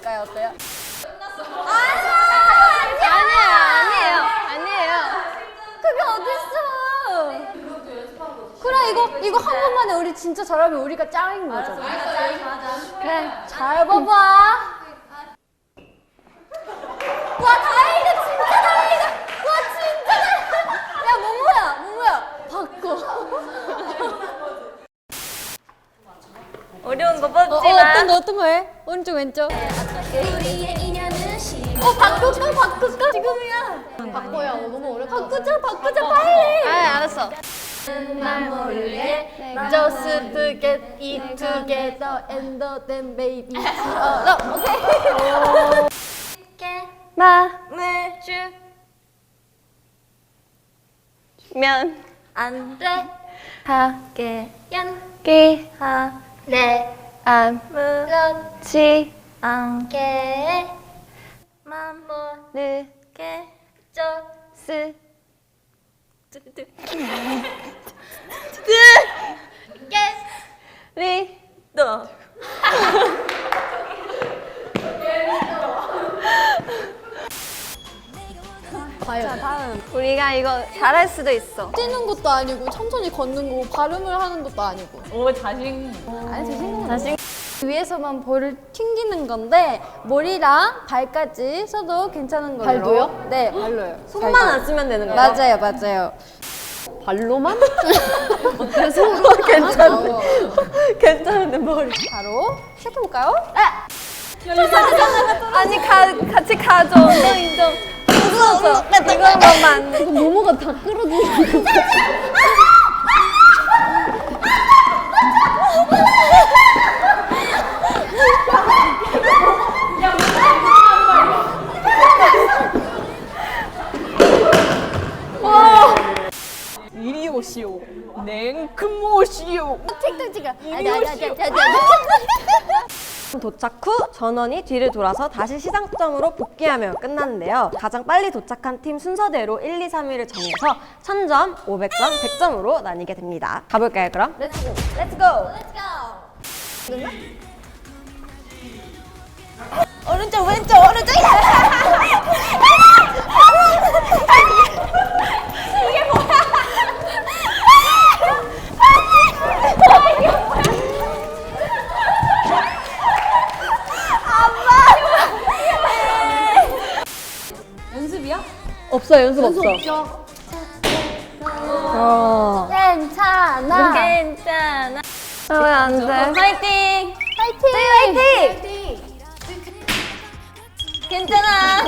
해볼까요? 어때요? 아니에요. 그게 어딨어? 그래 이거 한 번만에 우리 진짜 잘하면 우리가 짱인 거잖아. 맞아. 그래 잘 봐봐. 와 다행이다 진짜 다행이다. 와 진짜 다행이다. 야 모모야 바꿔. 어려운 거 뽑지마. 어떤 거 해? 오른쪽 왼쪽. 바꿀까? 지금이야. 바꿔야 너무 어렵다. 바꾸자 빨리. 알았어. 날 몰래 Just to get it together and then baby 오케이 마음을 주면 안 돼 하게 연기하래 아무렇지 않게 모르게 리더 자 다음 우리가 이거 잘할 수도 있어. 뛰는 것도 아니고 천천히 걷는 거고 발음을 하는 것도 아니고. 아니 자신 위에서만 볼을 튕기는 건데 머리랑 발까지 써도 괜찮은 걸로. 발도요? 네 발로요. 손만 안 쓰면 되는 거야? 맞아요. 발로만? 어때? 손만 괜찮은데? 괜찮은데 머리. 바로 시작해볼까요? 아니 같이 가줘. 인정. 무서워. 이거만. 모모가 다 끌어들이는 거 이리 오시오. 냉큼 오시오. 틱틱틱 도착 후 전원이 뒤를 돌아서 다시 시작점으로 복귀하면 끝나는데요. 가장 빨리 도착한 팀 순서대로 1, 2, 3위를 정해서 1000점, 500점, 100점으로 나뉘게 됩니다. 가볼까요 그럼? 렛츠고! 오른쪽 왼쪽 없어 연습 없어. 괜찮아 왜 안 돼? 화이팅 괜찮아.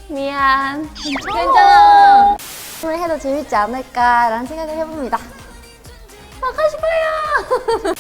미안. 괜찮아 오늘 해도 재밌지 않을까라는 생각을 해봅니다. 가고 싶어요